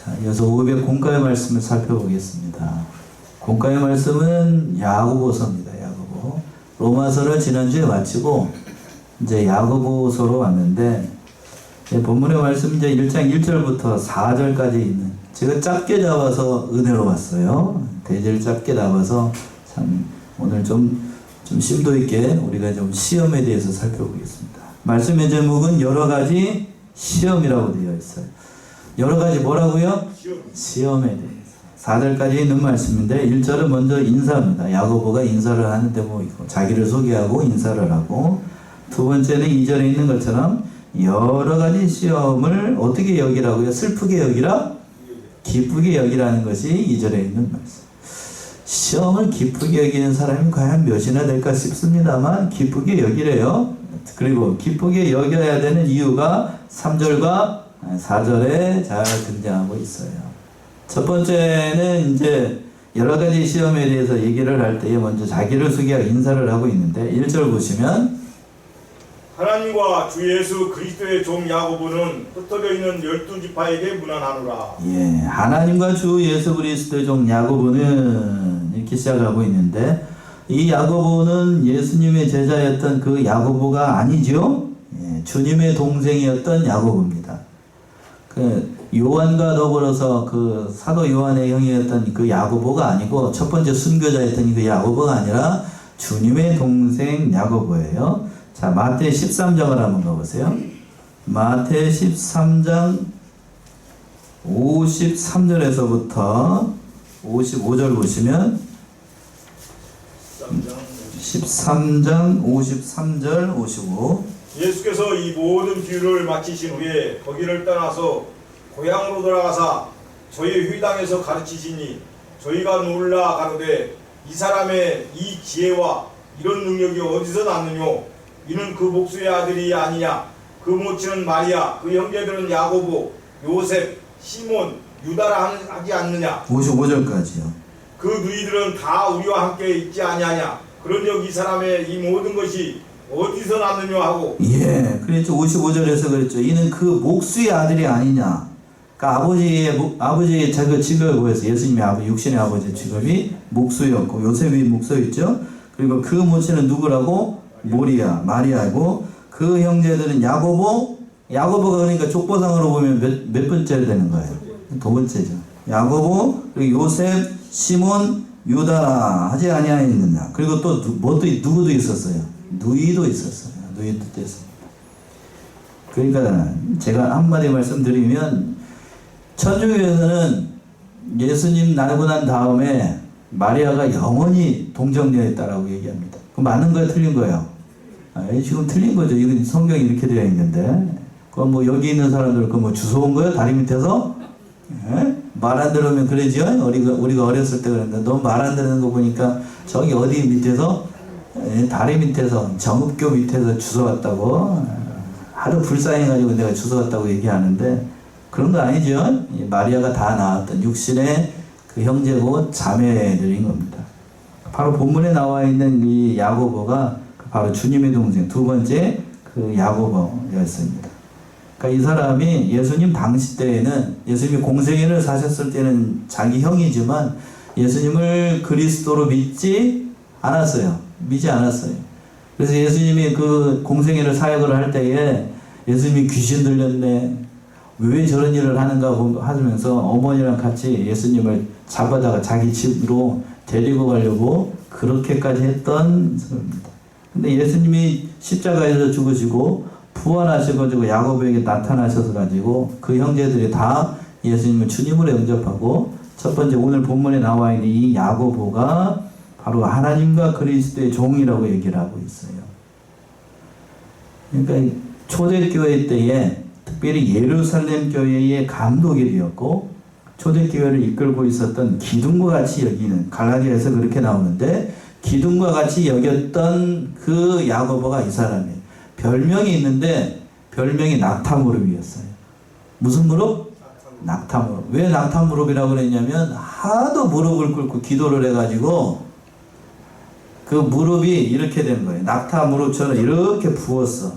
자, 이어서 500 공과의 말씀을 살펴보겠습니다. 공과의 말씀은 야고보서입니다. 야고보. 로마서를 지난주에 마치고 이제 야고보서로 왔는데, 본문의 말씀 이제 1장 1절부터 4절까지 있는, 제가 짧게 잡아서 은혜로 봤어요. 대제를 짧게 잡아서 참 오늘 좀 심도 있게 우리가 좀 시험에 대해서 살펴보겠습니다. 말씀의 제목은 여러 가지 시험이라고 되어 있어요. 여러 가지 뭐라고요? 시험에 대해서. 4절까지 있는 말씀인데 1절은 먼저 인사입니다. 야고보가 인사를 하는 대목이고 자기를 소개하고 인사를 하고, 두 번째는 2절에 있는 것처럼 여러 가지 시험을 어떻게 여기라고요? 슬프게 여기라? 기쁘게 여기라는 것이 2절에 있는 말씀. 시험을 기쁘게 여기는 사람이 과연 몇이나 될까 싶습니다만 기쁘게 여기래요. 그리고 기쁘게 여겨야 되는 이유가 3절과 4절에 잘 등장하고 있어요. 첫 번째는 이제 여러 가지 시험에 대해서 얘기를 할 때에 먼저 자기를 소개하고 인사를 하고 있는데, 1절 보시면 하나님과 주 예수 그리스도의 종 야고보는 흩어져 있는 12지파에게 문안하노라. 예, 하나님과 주 예수 그리스도의 종 야고보는 이렇게 시작하고 있는데, 이 야고보는 예수님의 제자였던 그 야고보가 아니죠. 예, 주님의 동생이었던 야고보입니다. 그 요한과 더불어서 그 사도 요한의 형이었던 그 야고보가 아니고, 첫 번째 순교자였던 그 야고보가 아니라 주님의 동생 야고보예요. 자, 마태 13장을 한번 가보세요. 마태 13장 53절에서부터 55절 보시면, 13장 53절 55. 예수께서 이 모든 비유를 마치신 후에 거기를 떠나서 고향으로 돌아가사 저희 회당에서 가르치시니, 저희가 놀라 가로되 이 사람의 이 지혜와 이런 능력이 어디서 났느뇨? 이는 그 목수의 아들이 아니냐? 그 모친은 마리아, 그 형제들은 야고보, 요셉, 시몬, 유다라 하지 않느냐? 55절까지요. 그 누이들은 다 우리와 함께 있지 아니하냐? 그런즉 이 사람의 이 모든 것이 어디서 났느냐 하고. 예, 그랬죠. 55절에서 그랬죠. 이는 그 목수의 아들이 아니냐. 그러니까 아버지의 자기 직업을 보였어요. 예수님의 육신의 아버지의 직업이 목수였고, 요셉이 목수였죠. 그리고 그 모친은 누구라고? 마리아이고, 그 형제들은 야고보가 그러니까 족보상으로 보면 몇 번째 되는 거예요? 두 번째죠. 야고보, 그리고 요셉, 시몬, 유다 하지 아니하였느냐. 그리고 또 누구도 있었어요? 누이도 있었어요. 누이도 있었습니다. 그러니까 제가 한마디 말씀드리면, 천주교에서는 예수님 나고 난 다음에 마리아가 영원히 동정녀였다라고 얘기합니다. 그럼 맞는 거예요? 틀린 거예요? 지금 틀린 거죠. 이건 성경이 이렇게 되어 있는데, 그럼 뭐 여기 있는 사람들 그 주워 온 거예요? 다리 밑에서? 말 안 들으면 그러죠? 우리가 어렸을 때 그랬는데, 너 말 안 듣는 거 보니까 저기 어디 밑에서, 다리 밑에서, 정읍교 밑에서 주워왔다고, 하도 불쌍해가지고 내가 주워왔다고 얘기하는데, 그런 거 아니죠? 마리아가 다 낳았던 육신의 그 형제고 자매들인 겁니다. 바로 본문에 나와 있는 이 야고보가 바로 주님의 동생, 두 번째 그 야고보였습니다. 그러니까 이 사람이 예수님 당시 때에는, 예수님이 공생애를 사셨을 때는 자기 형이지만 예수님을 그리스도로 믿지 않았어요. 그래서 예수님이 그 공생애를 사역을 할 때에 예수님이 귀신 들렸네, 왜 저런 일을 하는가 하면서 어머니랑 같이 예수님을 잡아다가 자기 집으로 데리고 가려고 그렇게까지 했던 사람입니다. 근데 예수님이 십자가에서 죽으시고 부활하셔가지고 야고보에게 나타나셔서 가지고 그 형제들이 다 예수님을 주님으로 영접하고, 첫 번째 오늘 본문에 나와 있는 이 야고보가 바로 하나님과 그리스도의 종이라고 얘기를 하고 있어요. 그러니까 초대교회 때에 특별히 예루살렘 교회의 감독이 되었고, 초대교회를 이끌고 있었던 기둥과 같이 여기는, 갈라디아에서 그렇게 나오는데 기둥과 같이 여겼던 그 야고보가 이 사람이에요. 별명이 있는데 별명이 낙타무릎이었어요. 무슨 무릎? 낙타무릎. 왜 낙타무릎이라고 그랬냐면, 하도 무릎을 꿇고 기도를 해가지고 그 무릎이 이렇게 된 거예요. 낙타무릎처럼 이렇게 부었어.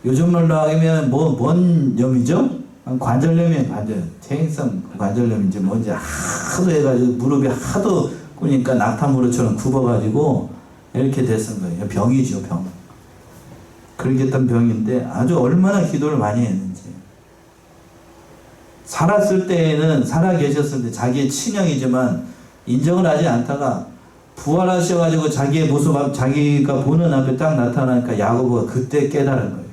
요즘 말로 하면 뭔 염이죠? 관절염이에요, 관절. 퇴행성 관절염인지 뭔지 하도 해가지고 무릎이 하도 꿇으니까 낙타무릎처럼 굽어가지고 이렇게 됐은 거예요. 병이죠, 병. 그렇게 했던 병인데 아주 얼마나 기도를 많이 했는지. 살았을 때에는, 살아 계셨을 때 자기의 친형이지만 인정을 하지 않다가 부활하셔가지고 자기의 모습, 자기가 보는 앞에 딱 나타나니까 야고보가 그때 깨달은 거예요.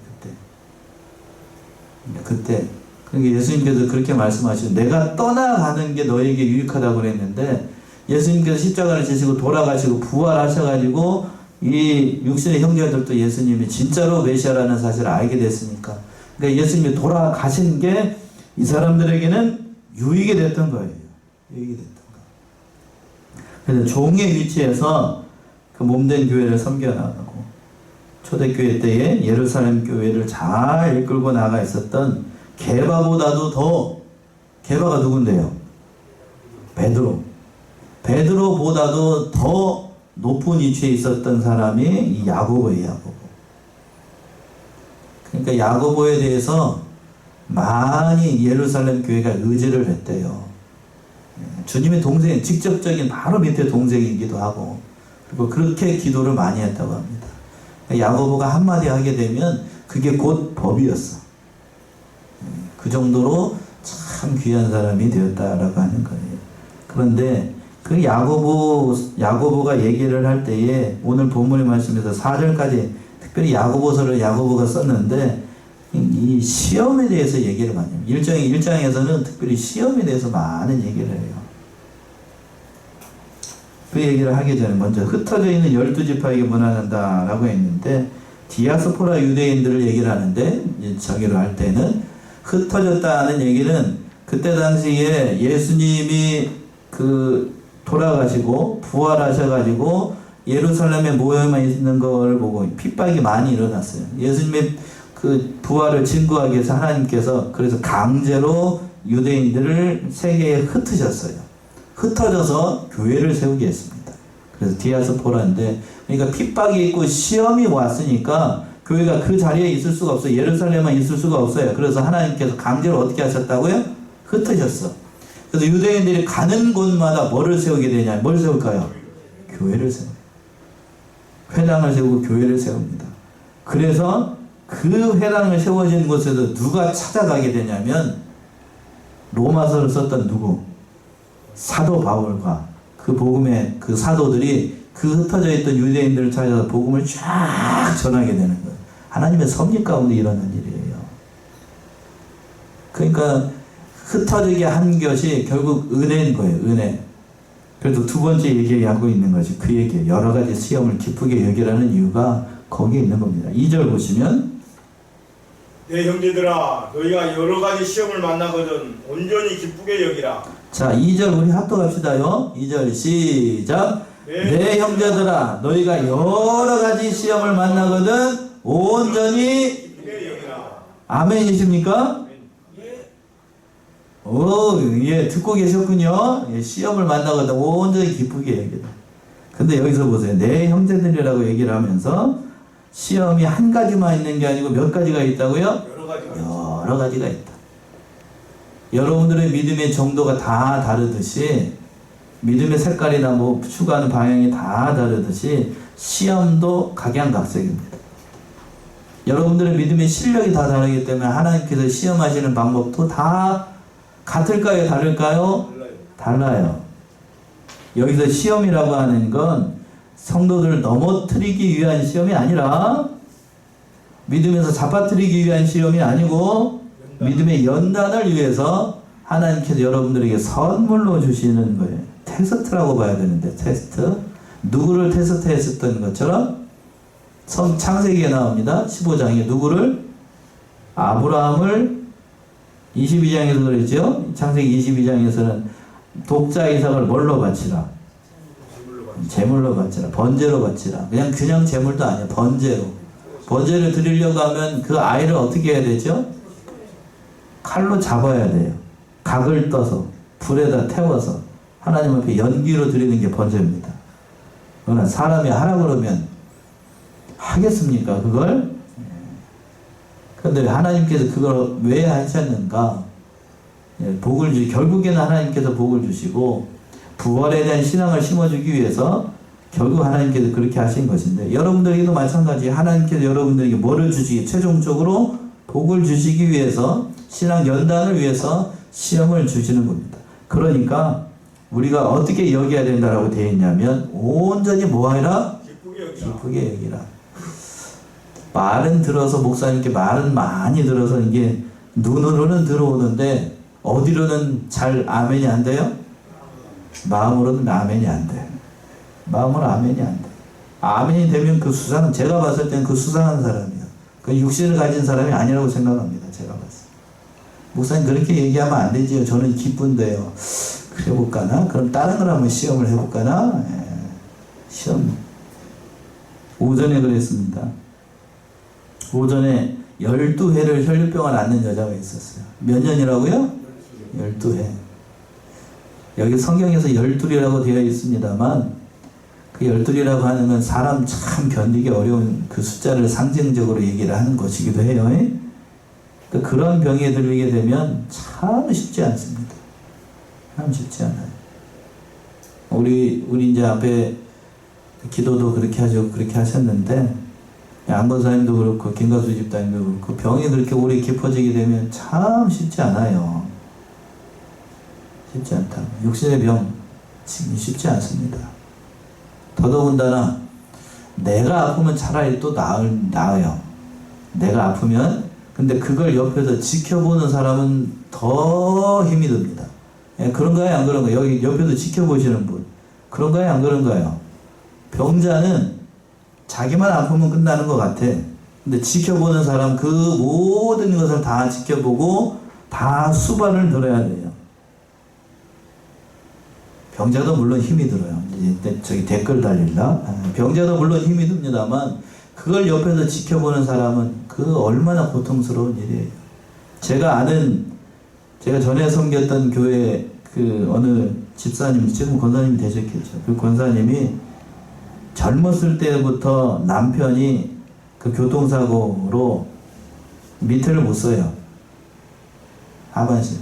그때. 그러니까 예수님께서 그렇게 말씀하시죠. 내가 떠나가는 게 너에게 유익하다고 그랬는데 예수님께서 십자가를 지시고 돌아가시고 부활하셔가지고 이 육신의 형제들도 예수님이 진짜로 메시아라는 사실을 알게 됐으니까, 그러니까 예수님이 돌아가신 게 이 사람들에게는 유익이 됐던 거예요. 유익이 됐던 거. 그래서 종의 위치에서 그 몸된 교회를 섬겨나가고 초대교회 때에 예루살렘 교회를 잘 이끌고 나가 있었던 게바보다도 더, 게바가 누군데요? 베드로. 베드로보다도 더 높은 위치에 있었던 사람이 이 야고보예요, 야고보. 그러니까 야고보에 대해서 많이 예루살렘 교회가 의지를 했대요. 주님의 동생, 직접적인 바로 밑에 동생이기도 하고, 그리고 그렇게 기도를 많이 했다고 합니다. 야고보가 한마디 하게 되면 그게 곧 법이었어. 그 정도로 참 귀한 사람이 되었다라고 하는 거예요. 그런데 그 야고보가 얘기를 할 때에 오늘 본문의 말씀에서 4절까지 특별히 야고보서를 야고보가 썼는데 이 시험에 대해서 얘기를 많이 해요. 1장에서는 특별히 시험에 대해서 많은 얘기를 해요. 그 얘기를 하기 전에 먼저 흩어져 있는 12지파에게 문안한다라고 했는데 디아스포라 유대인들을 얘기를 하는데 저기로 할 때는 흩어졌다는 얘기는 그때 당시에 예수님이 돌아가시고 부활하셔가지고 예루살렘에 모여만 있는 걸 보고 핍박이 많이 일어났어요. 예수님의 그 부활을 증거하기 위해서 하나님께서 그래서 강제로 유대인들을 세계에 흩으셨어요. 흩어져서 교회를 세우게 했습니다. 그래서 디아스포라인데, 그러니까 핍박이 있고 시험이 왔으니까 교회가 그 자리에 있을 수가 없어요. 예루살렘만 있을 수가 없어요. 그래서 하나님께서 강제로 어떻게 하셨다고요? 흩으셨어. 그래서 유대인들이 가는 곳마다 뭐를 세우게 되냐? 뭘 세울까요? 교회를 세워요. 회당을 세우고 교회를 세웁니다. 그래서 그 회당을 세워진 곳에서 누가 찾아가게 되냐면 로마서를 썼던 누구? 사도 바울과 그 복음의 그 사도들이 그 흩어져 있던 유대인들을 찾아서 복음을 쫙 전하게 되는 거예요. 하나님의 섭리 가운데 일어난 일이에요. 그러니까 흩어지게 한 것이 결국 은혜인 거예요. 은혜. 그래도 두 번째 얘기하고 있는 거지. 그 얘기예요. 여러 가지 시험을 기쁘게 여기라는 이유가 거기에 있는 겁니다. 2절 보시면 내 형제들아 너희가 여러 가지 시험을 만나거든 온전히 기쁘게 여기라. 자, 2절 우리 합독합시다요. 2절 시작. 내 형제들아 너희가 여러 가지 시험을 만나거든 온전히 기쁘게 여기라. 아멘이십니까? 오, 예, 듣고 계셨군요. 예, 시험을 만나거든 온전히 기쁘게 여기라. 근데 여기서 보세요. 내 형제들이라고 얘기를 하면서 시험이 한 가지만 있는 게 아니고 몇 가지가 있다고요? 여러 가지가 있다. 여러분들의 믿음의 정도가 다 다르듯이 믿음의 색깔이나 뭐 추구하는 방향이 다 다르듯이 시험도 각양각색입니다. 여러분들의 믿음의 실력이 다 다르기 때문에 하나님께서 시험하시는 방법도 다 같을까요? 다를까요? 달라요. 여기서 시험이라고 하는 건 성도들을 넘어뜨리기 위한 시험이 아니라 믿음에서 잡아뜨리기 위한 시험이 아니고 믿음의 연단을 위해서 하나님께서 여러분들에게 선물로 주시는 거예요. 테스트라고 봐야 되는데 테스트. 누구를 테스트했었던 것처럼 창세기에 나옵니다. 15장에 누구를? 아브라함을 22장에서 그랬죠. 창세기 22장에서는 독자 이삭을 뭘로 바치라? 제물로 바치라. 번제로 바치라. 그냥 제물도 아니야. 번제로. 번제를 드리려고 하면 그 아이를 어떻게 해야 되죠? 칼로 잡아야 돼요. 각을 떠서 불에다 태워서 하나님 앞에 연기로 드리는 게 번제입니다. 그러나 사람이 하라 그러면 하겠습니까? 그걸? 그런데 하나님께서 그걸 왜 하셨는가? 결국에는 하나님께서 복을 주시고 부활에 대한 신앙을 심어주기 위해서 결국 하나님께서 그렇게 하신 것인데, 여러분들에게도 마찬가지. 하나님께서 여러분들에게 뭐를 주시기, 최종적으로 복을 주시기 위해서, 신앙 연단을 위해서 시험을 주시는 겁니다. 그러니까 우리가 어떻게 여겨야 된다라고 되어 있냐면, 온전히 뭐하라? 기쁘게 여기라. 말은 들어서, 목사님께 말은 많이 들어서 이게 눈으로는 들어오는데 어디로는 잘 아멘이 안 돼요? 마음으로는 아멘이 안 돼. 마음으로 아멘이 안 돼. 아멘이 되면 그 수상은, 제가 봤을 때는 그 수상한 사람이야. 그 육신을 가진 사람이 아니라고 생각합니다. 제가 봤을 때. 목사님 그렇게 얘기하면 안 되지요. 저는 기쁜데요. 그래 볼까나? 그럼 다른 걸 한번 시험을 해볼까나? 시험. 오전에 그랬습니다. 오전에 12회를 혈류병을 앓는 여자가 있었어요. 몇 년이라고요? 12회. 여기 성경에서 12이라고 되어 있습니다만, 그 12이라고 하는 건 사람 참 견디기 어려운 그 숫자를 상징적으로 얘기를 하는 것이기도 해요. 그러니까 그런 병에 들리게 되면 참 쉽지 않습니다. 참 쉽지 않아요. 우리 이제 앞에 기도도 그렇게 하죠. 그렇게 하셨는데, 안건사님도 그렇고 김가수 집사님도 그렇고, 병이 그렇게 오래 깊어지게 되면 참 쉽지 않아요. 쉽지 않다. 육신의 병 쉽지 않습니다. 더더군다나 내가 아프면 차라리 또 나아요. 내가 아프면. 근데 그걸 옆에서 지켜보는 사람은 더 힘이 듭니다. 그런가요? 안 그런가요? 여기 옆에서 지켜보시는 분, 그런가요? 안 그런가요? 병자는 자기만 아프면 끝나는 것 같아. 근데 지켜보는 사람, 그 모든 것을 다 지켜보고 다 수발을 들어야 돼요. 병자도 물론 힘이 들어요. 저기 댓글 달릴라. 병자도 물론 힘이 듭니다만, 그걸 옆에서 지켜보는 사람은 그 얼마나 고통스러운 일이에요. 제가 전에 섬겼던 교회 그 어느 집사님, 지금 권사님이 되셨겠죠. 그 권사님이 젊었을 때부터 남편이 그 교통사고로 밑에를 못 써요. 하반신.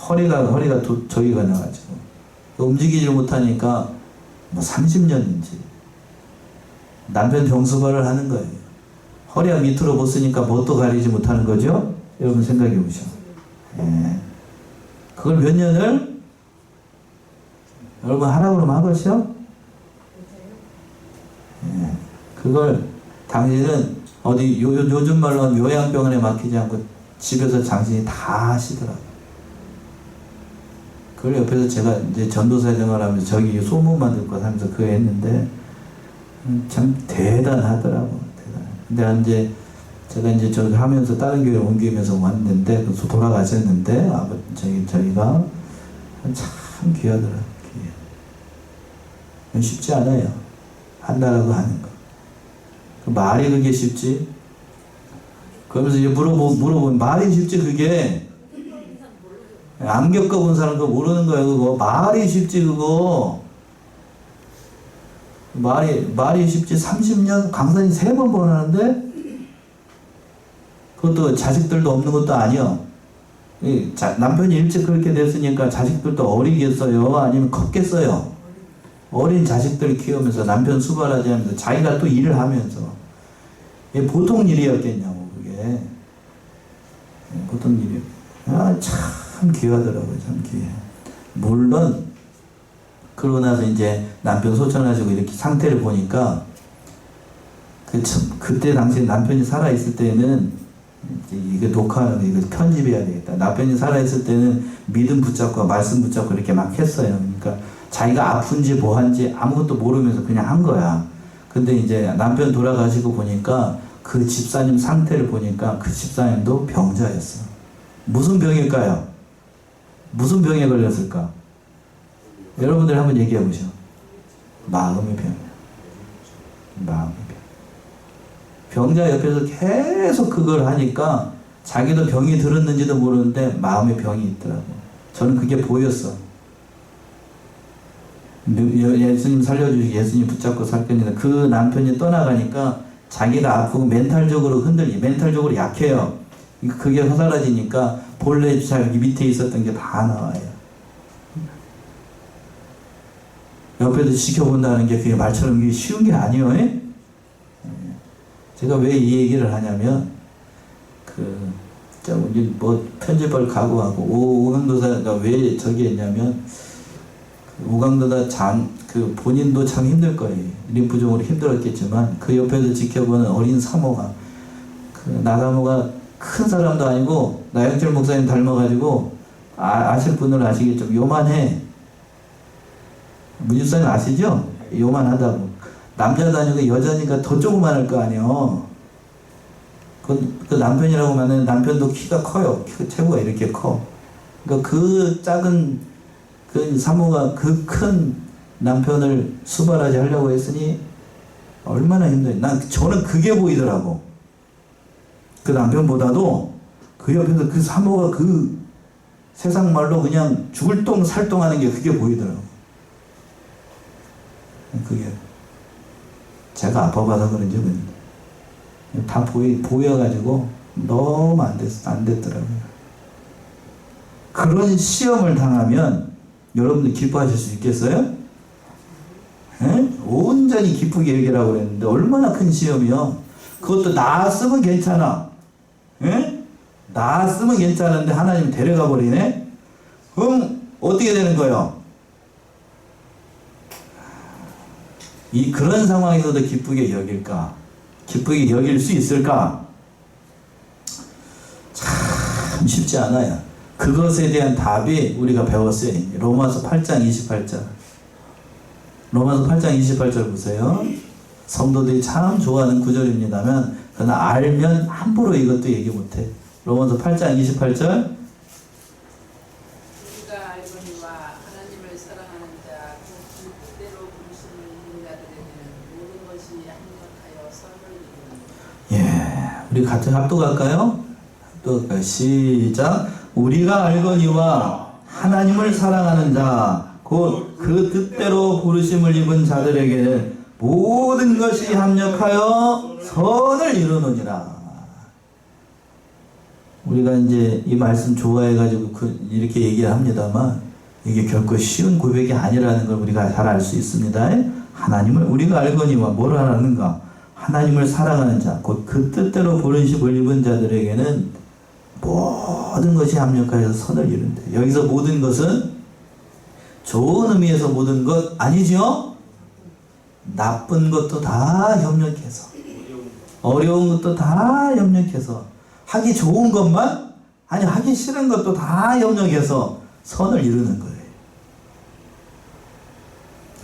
허리가 저기가 나가지고 움직이지 못하니까 뭐 30년인지 남편 병수발을 하는 거예요. 허리가 밑으로 못 쓰니까 뭣도 가리지 못하는 거죠. 여러분 생각해 보시죠. 그걸 몇 년을 여러분 하라고 그러면 하겠어요? 그걸 당신은 어디 요즘 말로 하면 요양병원에 맡기지 않고 집에서 당신이 다 하시더라고요. 그걸 옆에서 제가 이제 전도사 생활하면서 저기 소문만 듣고 하면서 그거 했는데 참 대단하더라고. 근데 이제 제가 이제 저기 하면서 다른 교회 옮기면서 왔는데 돌아가셨는데 저희가 참 귀하더라고요. 쉽지 않아요. 한다라고 하는 거. 그 말이 그게 쉽지? 그러면서 이제 물어보면 말이 쉽지 그게? 안 겪어본 사람 그거 모르는 거예요. 그거 말이 쉽지 그거. 말이 쉽지. 30년 강사님 3번 보내는데 그것도 자식들도 없는 것도 아니요. 남편이 일찍 그렇게 됐으니까 자식들도 어리겠어요? 아니면 컸겠어요? 어린 자식들 키우면서 남편 수발하지 하면서 자기가 또 일을 하면서 이게 보통 일이었겠냐고 그게. 보통 일이요. 참 귀하더라고요. 참 귀해. 물론 그러고 나서 이제 남편 소천하시고 이렇게 상태를 보니까 그때 당시 남편이 살아있을 때는 이게 녹화하는 거 이거 편집해야 되겠다. 남편이 살아있을 때는 믿음 붙잡고 말씀 붙잡고 이렇게 막 했어요. 그러니까 자기가 아픈지 뭐한지 아무것도 모르면서 그냥 한 거야. 근데 이제 남편 돌아가시고 보니까 그 집사님 상태를 보니까 그 집사님도 병자였어. 무슨 병일까요? 무슨 병에 걸렸을까? 여러분들 한번 얘기해 보시죠. 마음의 병. 마음의 병. 병자 옆에서 계속 그걸 하니까 자기도 병이 들었는지도 모르는데 마음의 병이 있더라고. 저는 그게 보였어. 예수님 살려주시고 예수님 붙잡고 살겠는데 그 남편이 떠나가니까 자기가 아프고 멘탈적으로 멘탈적으로 약해요. 그게 사라지니까 본래 자기 밑에 있었던 게 다 나와요. 옆에서 지켜본다는 게 그게 말처럼 그게 쉬운 게 아니에요. 제가 왜 이 얘기를 하냐면 뭐 편집을 각오하고 오강도사가 왜 저기 했냐면 오강도사 본인도 참 힘들 거예요. 림프종으로 힘들었겠지만 그 옆에서 지켜보는 어린 사모가 나사모가 큰 사람도 아니고 나영철 목사님 닮아가지고 아실 분들은 아시겠죠. 요만해. 문집사님 아시죠? 요만하다고. 남자도 아니고 여자니까 더 조그만할 거 아니에요. 그 남편이라고 하면 남편도 키가 커요. 체구가 이렇게 커. 그러니까 그 작은 그 사모가 그 큰 남편을 수발하지 하려고 했으니 얼마나 힘들어요. 저는 그게 보이더라고. 그 남편보다도 그 옆에서 그 사모가 그 세상 말로 그냥 죽을 똥 살똥 하는 게 그게 보이더라고. 그게 제가 아파봐서 그런지 다 보여가지고 너무 안 됐더라고요. 그런 시험을 당하면 여러분들 기뻐하실 수 있겠어요? 온전히 기쁘게 얘기라고 그랬는데 얼마나 큰 시험이요. 그것도 나았으면 괜찮아. 나았으면 괜찮은데 하나님 데려가 버리네. 그럼 어떻게 되는 거예요? 그런 상황에서도 기쁘게 여길까? 기쁘게 여길 수 있을까? 참 쉽지 않아요. 그것에 대한 답이 우리가 배웠어요. 로마서 8장 28절. 로마서 8장 28절 보세요. 성도들이 참 좋아하는 구절입니다만 그러나 알면 함부로 이것도 얘기 못해. 로마서 8장 28절. 우리가 알거니와 하나님을 사랑하는 자 그 뜻대로 부르심을 입은 자들에게는 모든 것이 합력하여 선을 이루는 예, 우리 같이 합독할까요? 합독할까요? 시작. 우리가 알거니와 하나님을 사랑하는 자 곧 그 뜻대로 부르심을 입은 자들에게는 모든 것이 합력하여 선을 이루느니라. 우리가 이제 이 말씀 좋아해가지고 이렇게 얘기를 합니다만 이게 결코 쉬운 고백이 아니라는 걸 우리가 잘 알 수 있습니다. 하나님을 우리가 알거니와 뭘 하는가? 하나님을 사랑하는 자, 곧 그 뜻대로 부르심을 입은 자들에게는 모든 것이 합력하여서 선을 이룬다. 여기서 모든 것은 좋은 의미에서 모든 것 아니죠? 나쁜 것도 다 협력해서, 어려운 것도 다 협력해서, 하기 좋은 것만, 아니 하기 싫은 것도 다 협력해서 선을 이루는 거예요.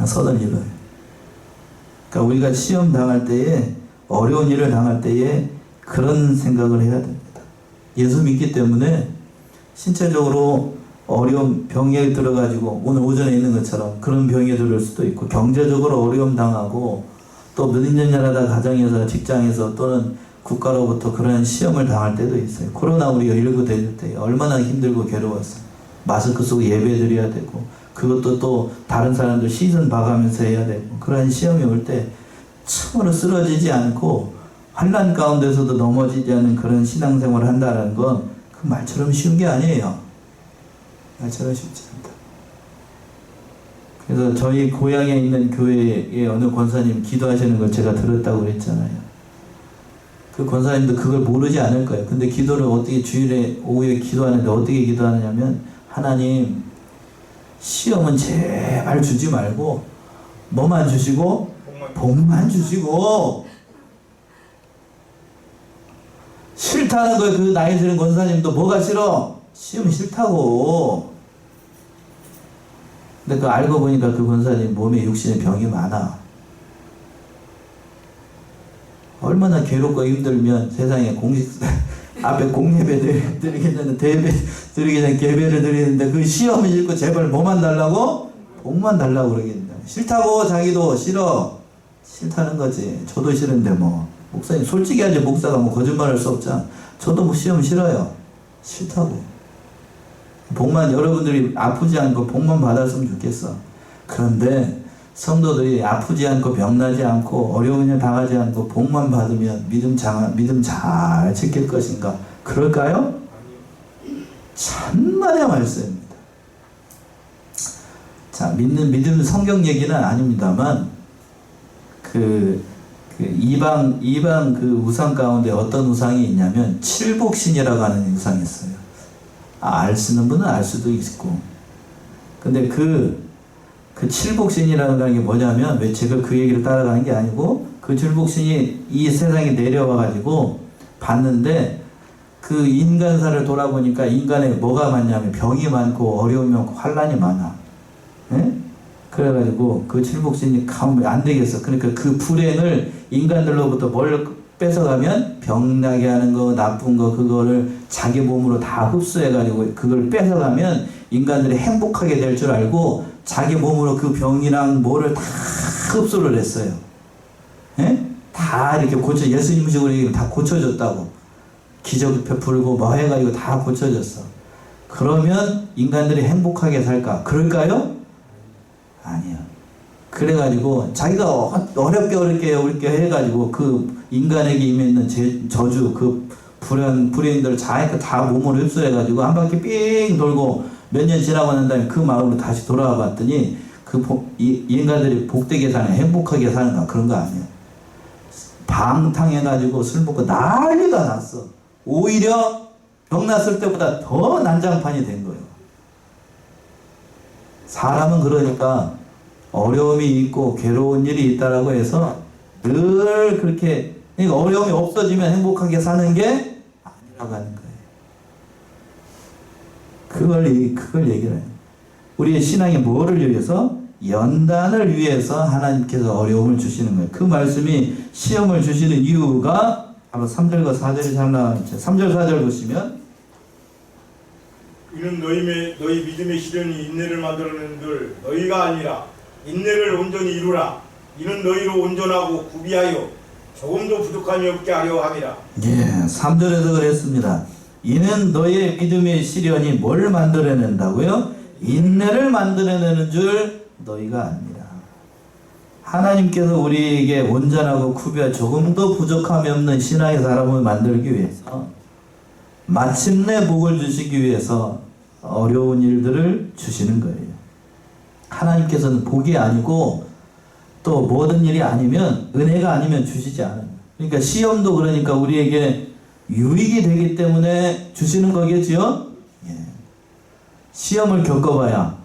선을 이뤄요. 그러니까 우리가 시험 당할 때에, 어려운 일을 당할 때에 그런 생각을 해야 됩니다. 예수 믿기 때문에 신체적으로 어려운 병에 들어가지고 오늘 오전에 있는 것처럼 그런 병에 들을 수도 있고, 경제적으로 어려움 당하고, 또 몇 년 일하다 가정에서 직장에서 또는 국가로부터 그런 시험을 당할 때도 있어요. 코로나 우리가 19 될 때 얼마나 힘들고 괴로웠어요. 마스크 쓰고 예배 드려야 되고, 그것도 또 다른 사람들 시선 봐가면서 해야 되고, 그런 시험이 올 때 참으로 쓰러지지 않고 환난 가운데서도 넘어지지 않는 그런 신앙생활을 한다는 건 그 말처럼 쉬운 게 아니에요. 말처럼 쉽지 않다. 그래서 저희 고향에 있는 교회의 어느 권사님 기도하시는 걸 제가 들었다고 그랬잖아요. 그 권사님도 그걸 모르지 않을 거예요. 근데 기도를 어떻게 주일에 오후에 기도하는데 어떻게 기도하느냐면, 하나님 시험은 제발 주지 말고 뭐만 주시고 복만 주시고. 싫다는 거예요. 그 나이 드는 권사님도 뭐가 싫어? 시험 싫다고. 근데 그 알고 보니까 그 권사님 몸에 육신에 병이 많아. 얼마나 괴롭고 힘들면 세상에 공식 앞에 공예배 드리기 전에 대배 드리기 전에 예배를 드리는데 그 시험을 읽고 제발 뭐만 달라고? 복만 달라고 그러겠다. 싫다고. 자기도 싫어. 싫다는 거지. 저도 싫은데 뭐. 목사님 솔직히 하지, 목사가 뭐 거짓말할 수 없잖아. 저도 뭐 시험 싫어요. 싫다고. 복만, 여러분들이 아프지 않고 복만 받았으면 좋겠어. 그런데 성도들이 아프지 않고 병나지 않고 어려운 일 당하지 않고 복만 받으면 믿음 잘 지킬 것인가? 그럴까요? 천만의 말씀입니다. 자, 믿음 성경 얘기는 아닙니다만 그 이방 그 우상 가운데 어떤 우상이 있냐면 칠복신이라고 하는 우상이 있어요. 알 수는 분은 알 수도 있고. 근데 그 칠복신이라는 게 뭐냐면, 왜 제가 그 얘기를 따라가는 게 아니고, 그 칠복신이 이 세상에 내려와가지고 봤는데, 그 인간사를 돌아보니까 인간에 뭐가 많냐면 병이 많고 어려움이 많고 환란이 많아. 예? 그래가지고 그 칠복신이 가면 안 되겠어. 그러니까 그 불행을 인간들로부터 뭘 뺏어가면 병나게 하는 거, 나쁜 거, 그거를 자기 몸으로 다 흡수해가지고 그걸 뺏어가면 인간들이 행복하게 될 줄 알고 자기 몸으로 그 병이랑 뭐를 다 흡수를 했어요. 예? 다 이렇게 예수님 식으로 얘기하면 다 고쳐졌다고. 기적 베풀고 뭐 해가지고 다 고쳐졌어. 그러면 인간들이 행복하게 살까? 그럴까요? 아니요. 그래가지고 자기가 어렵게 해가지고 그 인간에게 임해있는 저주, 그 불행들 다 몸으로 흡수해가지고 한 바퀴 삥 돌고 몇 년 지나고 난 다음에 그 마음으로 다시 돌아와 봤더니 인간들이 복되게 사는, 행복하게 사는가? 그런 거 아니에요. 방탕해가지고 술 먹고 난리가 났어. 오히려 병났을 때보다 더 난장판이 된 거예요. 사람은 그러니까 어려움이 있고 괴로운 일이 있다라고 해서 늘 그렇게, 그러니까 어려움이 없어지면 행복하게 사는 게 아니라고 하는 거예요. 그걸 얘기를 해요. 우리의 신앙이 뭐를 위해서? 연단을 위해서 하나님께서 어려움을 주시는 거예요. 그 말씀이 시험을 주시는 이유가 바로 3절과 4절이 잘 나와있죠. 3절 4절 보시면, 이는 너희 믿음의 시련이 인내를 만들어낸들 너희가 아니라 인내를 온전히 이루라. 이는 너희로 온전하고 구비하여 조금도 부족함이 없게 하려 함이라. 예, 3절에서 그랬습니다. 이는 너희의 믿음의 시련이 뭘 만들어낸다고요? 인내를 만들어내는 줄 너희가 압니다. 하나님께서 우리에게 온전하고 구비하 조금도 부족함이 없는 신앙의 사람을 만들기 위해서, 마침내 복을 주시기 위해서 어려운 일들을 주시는 거예요. 하나님께서는 복이 아니고 또 모든 일이 아니면, 은혜가 아니면 주시지 않아요. 그러니까 시험도 그러니까 우리에게 유익이 되기 때문에 주시는 거겠지요? 예. 시험을 겪어봐야,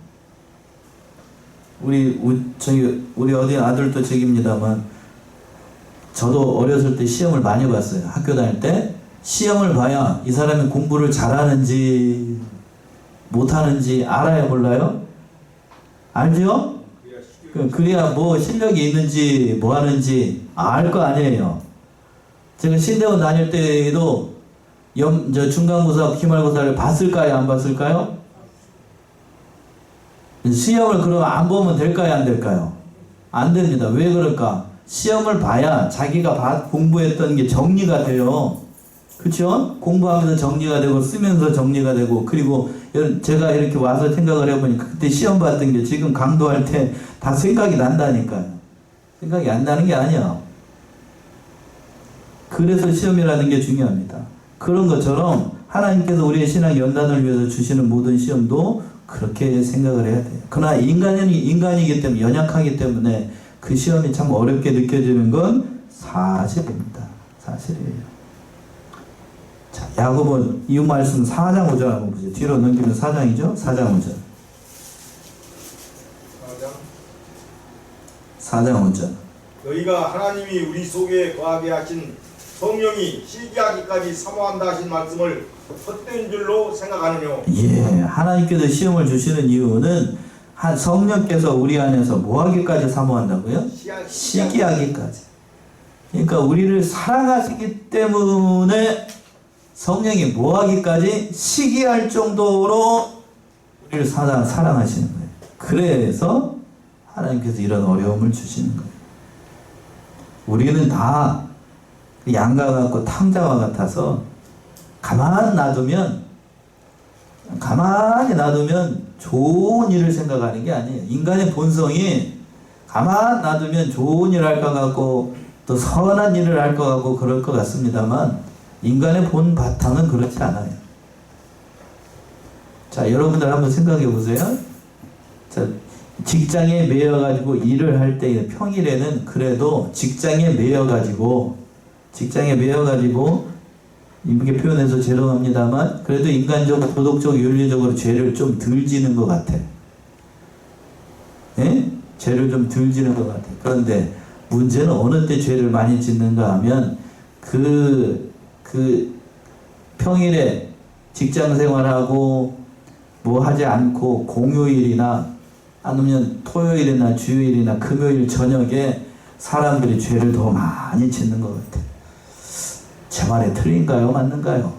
우리 어디 아들도 저기입니다만, 저도 어렸을 때 시험을 많이 봤어요. 학교 다닐 때 시험을 봐야 이 사람이 공부를 잘하는지 못하는지 알아야 몰라요? 알죠? 그래야 뭐 실력이 있는지 뭐 하는지 알 거 아니에요. 제가 신대원 다닐 때에도 중간고사, 기말고사를 봤을까요? 안 봤을까요? 시험을 그럼 안 보면 될까요? 안 될까요? 안 됩니다. 왜 그럴까? 시험을 봐야 자기가 공부했던 게 정리가 돼요. 그쵸? 공부하면서 정리가 되고 쓰면서 정리가 되고, 그리고 제가 이렇게 와서 생각을 해보니까 그때 시험 봤던 게 지금 강도할 때 다 생각이 난다니까요. 생각이 안 나는 게 아니야. 그래서 시험이라는 게 중요합니다. 그런 것처럼 하나님께서 우리의 신앙 연단을 위해서 주시는 모든 시험도 그렇게 생각을 해야 돼요. 그러나 인간이기 때문에, 연약하기 때문에 그 시험이 참 어렵게 느껴지는 건 사실입니다. 사실이에요. 자, 야고보 이 말씀 4장 5절 한번 보세요. 뒤로 넘기면 4장이죠? 4장 5절. 4장 5절. 너희가 하나님이 우리 속에 거하게 하신 성령이 실기하기까지 사모한다 하신 말씀을 헛된 줄로 생각하느뇨. 예, 하나님께서 시험을 주시는 이유는 성령께서 우리 안에서 뭐하기까지 사모한다고요? 시기하기까지. 그러니까 우리를 사랑하시기 때문에 성령이 뭐하기까지 시기할 정도로 우리를 사랑하시는 거예요. 그래서 하나님께서 이런 어려움을 주시는 거예요. 우리는 다 양과 같고 탕자와 같아서 가만히 놔두면 좋은 일을 생각하는 게 아니에요. 인간의 본성이 가만 놔두면 좋은 일 할 것 같고 또 선한 일을 할 것 같고 그럴 것 같습니다만 인간의 본 바탕은 그렇지 않아요. 자, 여러분들 한번 생각해 보세요. 자, 직장에 매여 가지고 일을 할 때 평일에는 그래도 직장에 매여 가지고 이렇게 표현해서 죄송합니다만 그래도 인간적으로 도덕적 윤리적으로 죄를 좀 덜 지는 것 같아. 예? 죄를 좀 덜 지는 것 같아. 그런데 문제는 어느 때 죄를 많이 짓는가 하면 그 평일에 직장 생활하고 뭐 하지 않고 공휴일이나 아니면 토요일이나 주요일이나 금요일 저녁에 사람들이 죄를 더 많이 짓는 것 같아. 제 말이 틀린가요? 맞는가요?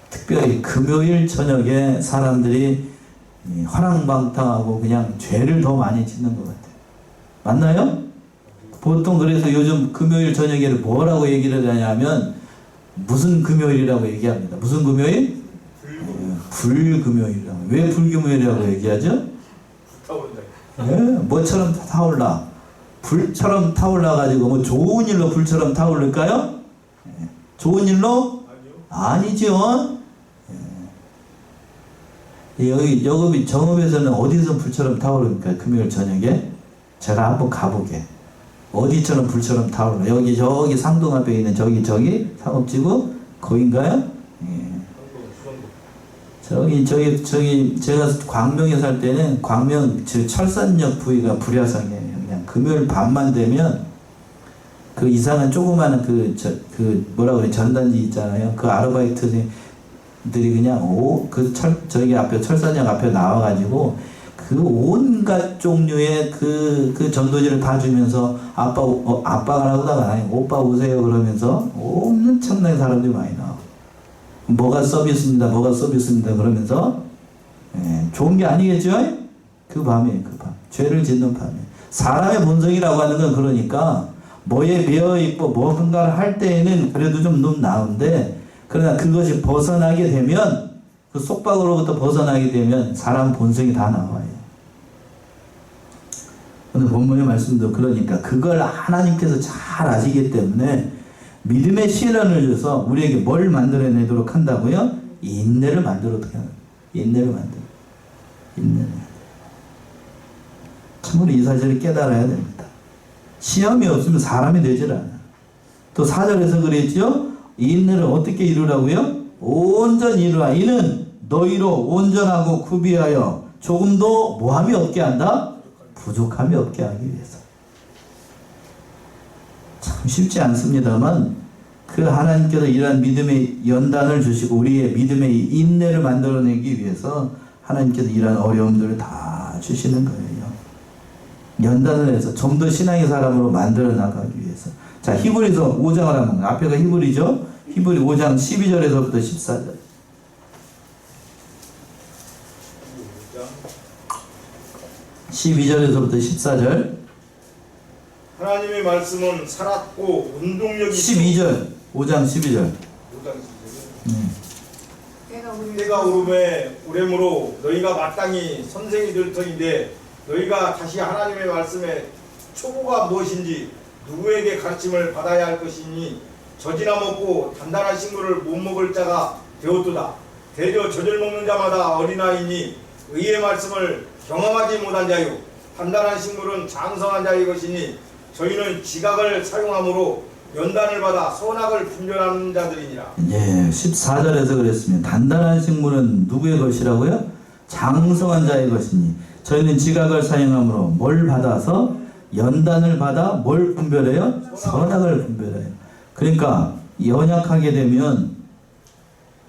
특별히 금요일 저녁에 사람들이 화랑방탕하고 그냥 죄를 더 많이 짓는 것 같아요. 맞나요? 보통 그래서 요즘 금요일 저녁에는 뭐라고 얘기를 하냐면 무슨 금요일이라고 얘기합니다. 무슨 금요일? 불금요일이라고. 왜 불금요일이라고 얘기하죠? 뭐처럼 타올라. 불처럼 타올라가지고 뭐 좋은 일로 불처럼 타오를까요? 좋은 일로? 아니죠. 여기 정읍에서는 어디서 불처럼 타오릅니까? 금요일 저녁에? 제가 한번 가보게. 어디처럼 불처럼 타오르나? 여기 저기 상동 앞에 있는 저기 상업지구? 거긴가요? 저기 제가 광명에 살 때는 광명 철산역 부위가 불야성이에요. 그냥 금요일 밤만 되면 그 이상한 조그마한 뭐라 그래 전단지 있잖아요. 그 아르바이트들이 그냥 저기 앞에 철산역 앞에 나와가지고 그 온갖 종류의 그 전도지를 다 주면서 아빠가 하다가 아니 오빠 오세요 그러면서 엄청나게 사람들이 많이 나와. 뭐가 서비스입니다 그러면서 좋은 게 아니겠죠? 그 밤에 죄를 짓는 밤에 사람의 본성이라고 하는 건 그러니까 뭐에 매여 있고 뭔가를 할 때에는 그래도 좀 나은데 그러나 그것이 벗어나게 되면 그 속박으로부터 벗어나게 되면 사람 본성이 다 나와요. 오늘 본문의 말씀도 그러니까 그걸 하나님께서 잘 아시기 때문에 믿음의 시련을 줘서 우리에게 뭘 만들어내도록 한다고요? 인내를 만들도록 하는 인내를. 참으로 이 사실을 깨달아야 됩니다. 시험이 없으면 사람이 되질 않아. 또 4절에서 그랬죠? 인내를 어떻게 이루라고요? 온전히 이루라. 이는 너희로 온전하고 구비하여 조금도 모함이 없게 한다? 부족함이 없게 하기 위해서. 참 쉽지 않습니다만 그 하나님께서 이러한 믿음의 연단을 주시고 우리의 믿음의 인내를 만들어내기 위해서 하나님께서 이러한 어려움들을 다 주시는 거예요. 연단을 해서 좀 더 신앙의 사람으로 만들어 나가기 위해서. 자, 히브리서 5장을 한번, 앞에가 히브리죠? 히브리 5장 12절에서부터 14절. 12절에서부터 14절. 하나님의 말씀은 살았고 운동력이 12절. 5장 12절. 때가 오름으로 너희가 마땅히 선생이 될 터인데 너희가 다시 하나님의 말씀의 초보가 무엇인지 누구에게 가르침을 받아야 할 것이니 젖이나 먹고 단단한 식물을 못 먹을 자가 되었도다. 대저 젖을 먹는 자마다 어린아이니 의의 말씀을 경험하지 못한 자요 단단한 식물은 장성한 자의 것이니 저희는 지각을 사용함으로 연단을 받아 선악을 분별하는 자들이니라. 예, 14절에서 그랬습니다. 단단한 식물은 누구의 것이라고요? 장성한 자의 것이니 저희는 지각을 사용함으로 뭘 받아서 연단을 받아 뭘 분별해요? 선악을 분별해요. 그러니까 연약하게 되면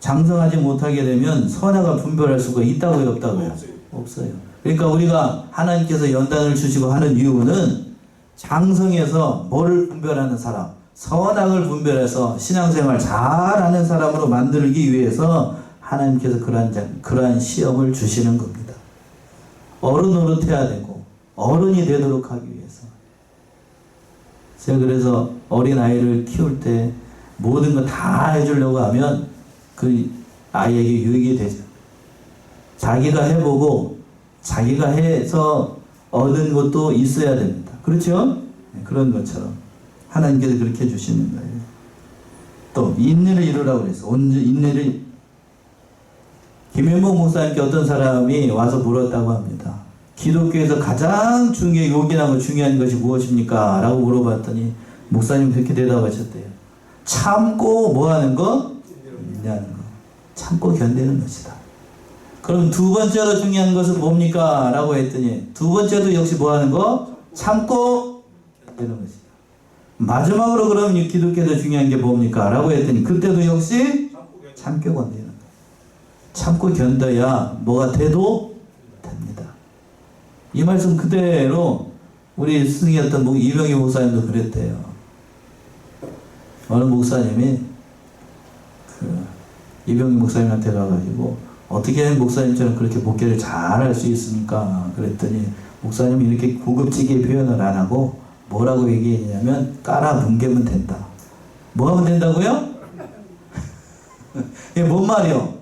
장성하지 못하게 되면 선악을 분별할 수가 있다고요? 없다고요? 없어요. 그러니까 우리가 하나님께서 연단을 주시고 하는 이유는 장성해서 뭐를 분별하는 사람, 선악을 분별해서 신앙생활 잘하는 사람으로 만들기 위해서 하나님께서 그러한 시험을 주시는 겁니다. 어른 노릇해야 되고 어른이 되도록 하기 위해서. 제가 그래서 어린아이를 키울 때 모든 거 다 해주려고 하면 그 아이에게 유익이 되죠. 자기가 해보고 자기가 해서 얻은 것도 있어야 됩니다. 그렇죠? 네, 그런 것처럼 하나님께서 그렇게 주시는 거예요. 또 인내를 이루라고 그랬어. 인내를 김현복 목사님께 어떤 사람이 와서 물었다고 합니다. 기독교에서 가장 요긴하고 중요한 것이 무엇입니까? 라고 물어봤더니 목사님 그렇게 대답하셨대요. 참고 뭐 하는 거? 인내하는 거. 참고 견디는 것이다. 그럼 두 번째로 중요한 것은 뭡니까? 라고 했더니 두 번째도 역시 뭐 하는 거? 참고 견디는 것이다. 마지막으로 그럼 기독교에서 중요한 게 뭡니까? 라고 했더니 그때도 역시 참고 견디는 거. 참고 견뎌야 뭐가 돼도 됩니다. 이 말씀 그대로 우리 스승이었던 이병희 목사님도 그랬대요. 어느 목사님이 이병희 목사님한테 가가지고 어떻게 목사님처럼 그렇게 목회를 잘할 수 있습니까? 그랬더니 목사님이 이렇게 고급지게 표현을 안 하고 뭐라고 얘기했냐면 깔아 뭉개면 된다. 뭐 하면 된다고요? 이게 뭔 말이요?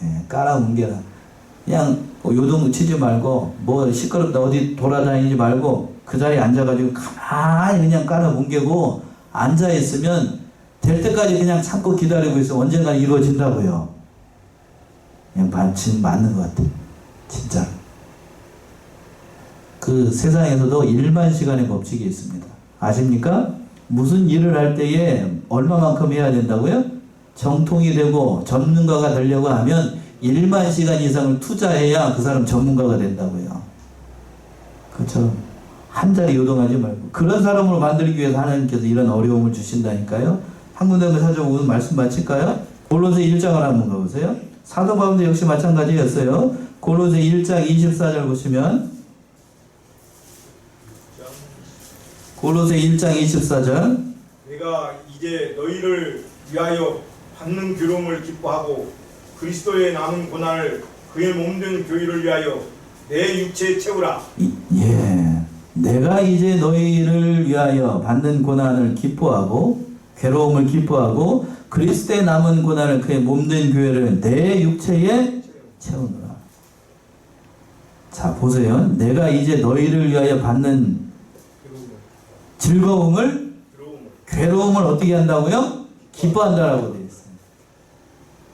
예, 깔아 뭉개라. 그냥 요동 치지 말고 뭐 시끄럽다 어디 돌아다니지 말고 그 자리에 앉아가지고 가만히 그냥 깔아 뭉개고 앉아있으면 될 때까지 그냥 참고 기다리고 있으면 언젠가 이루어진다고요. 그냥 맞는 것 같아요. 진짜. 그 세상에서도 일반 시간의 법칙이 있습니다. 아십니까? 무슨 일을 할 때에 얼마만큼 해야 된다고요? 정통이 되고 전문가가 되려고 하면 1만 시간 이상을 투자해야 그 사람 전문가가 된다고요. 그렇죠? 한 자리 요동하지 말고 그런 사람으로 만들기 위해서 하나님께서 이런 어려움을 주신다니까요. 한 군데만 찾아보고 말씀 마칠까요? 골로새 1장을 한번 가보세요. 사도 바울도 역시 마찬가지였어요. 골로새 1장 24절 보시면 골로새 1장 24절 내가 이제 너희를 위하여 받는 괴로움을 기뻐하고 그리스도의 남은 고난을 그의 몸된 교회를 위하여 내 육체에 채우라. 예, 내가 이제 너희를 위하여 받는 고난을 기뻐하고 괴로움을 기뻐하고 그리스도의 남은 고난을 그의 몸된 교회를 내 육체에 채우노라. 자 보세요. 내가 이제 너희를 위하여 받는 즐거움을 괴로움을 어떻게 한다고요? 기뻐한다라고 되어 있어요.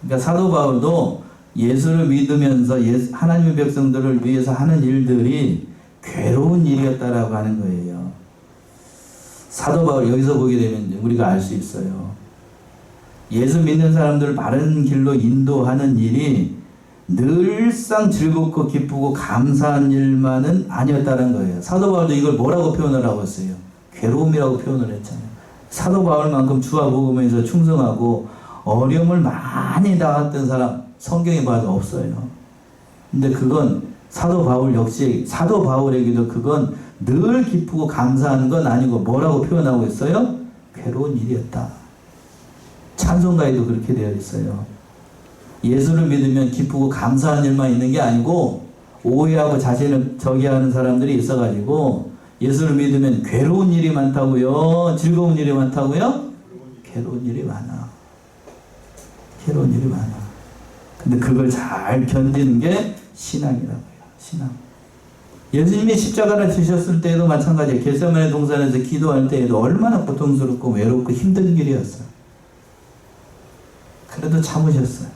그러니까 사도 바울도 예수를 믿으면서 하나님의 백성들을 위해서 하는 일들이 괴로운 일이었다라고 하는 거예요. 사도 바울 여기서 보게 되면 우리가 알 수 있어요. 예수 믿는 사람들을 바른 길로 인도하는 일이 늘상 즐겁고 기쁘고 감사한 일만은 아니었다는 거예요. 사도 바울도 이걸 뭐라고 표현을 하고 있어요? 괴로움이라고 표현을 했잖아요. 사도 바울만큼 주와 복음에서 충성하고 어려움을 많이 당했던 사람 성경에 봐도 없어요. 근데 그건 사도 바울 역시 사도 바울에게도 그건 늘 기쁘고 감사한 건 아니고 뭐라고 표현하고 있어요? 괴로운 일이었다. 찬송가에도 그렇게 되어 있어요. 예수를 믿으면 기쁘고 감사한 일만 있는 게 아니고 오해하고 자신을 저기하는 사람들이 있어가지고 예수를 믿으면 괴로운 일이 많다고요? 즐거운 일이 많다고요? 괴로운 일이 많아. 괴로운 일이 많아. 근데 그걸 잘 견디는 게 신앙이라고요. 신앙. 예수님이 십자가를 지셨을 때에도 마찬가지예요. 겟세마네 동산에서 기도할 때에도 얼마나 고통스럽고 외롭고 힘든 길이었어요. 그래도 참으셨어요.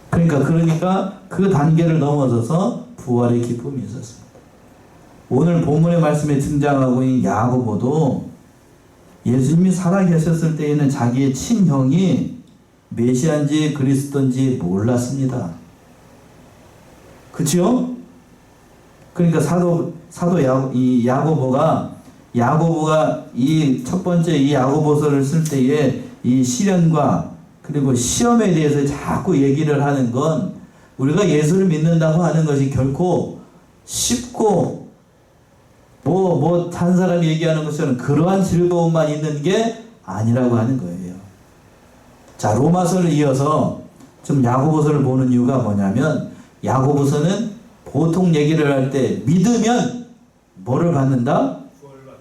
그러니까 그 단계를 넘어서서 부활의 기쁨이 있었습니다. 오늘 본문의 말씀에 등장하고 있는 야고보도 예수님이 살아계셨을 때에는 자기의 친형이 메시아인지 그리스도인지 몰랐습니다. 그치요? 그러니까 야고보가 이 첫 번째 이 야고보서를 쓸 때에 이 시련과 그리고 시험에 대해서 자꾸 얘기를 하는 건 우리가 예수를 믿는다고 하는 것이 결코 쉽고 한 사람이 얘기하는 것처럼 그러한 즐거움만 있는 게 아니라고 하는 거예요. 자, 로마서를 이어서 좀 야고보서를 보는 이유가 뭐냐면 야고보서는 보통 얘기를 할 때 믿으면 뭐를 받는다?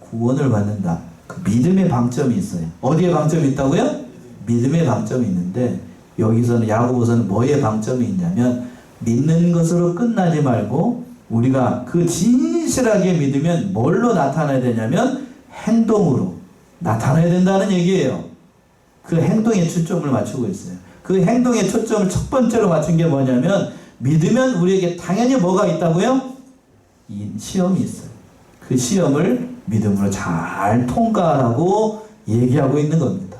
구원을 받는다. 그 믿음의 방점이 있어요. 어디에 방점이 있다고요? 믿음의 방점이 있는데 여기서는 야고보서는 뭐에 방점이 있냐면 믿는 것으로 끝나지 말고 우리가 그 진실을 신실하게 믿으면 뭘로 나타나야 되냐면 행동으로 나타나야 된다는 얘기예요. 그 행동에 초점을 맞추고 있어요. 그 행동에 초점을 첫 번째로 맞춘 게 뭐냐면 믿으면 우리에게 당연히 뭐가 있다고요? 이 시험이 있어요. 그 시험을 믿음으로 잘 통과하라고 얘기하고 있는 겁니다.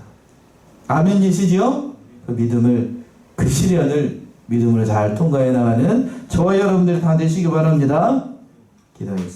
아멘이시죠? 그 믿음을, 그 시련을 믿음으로 잘 통과해 나가는 저와 여러분들이 다 되시기 바랍니다. 기도하겠습니다.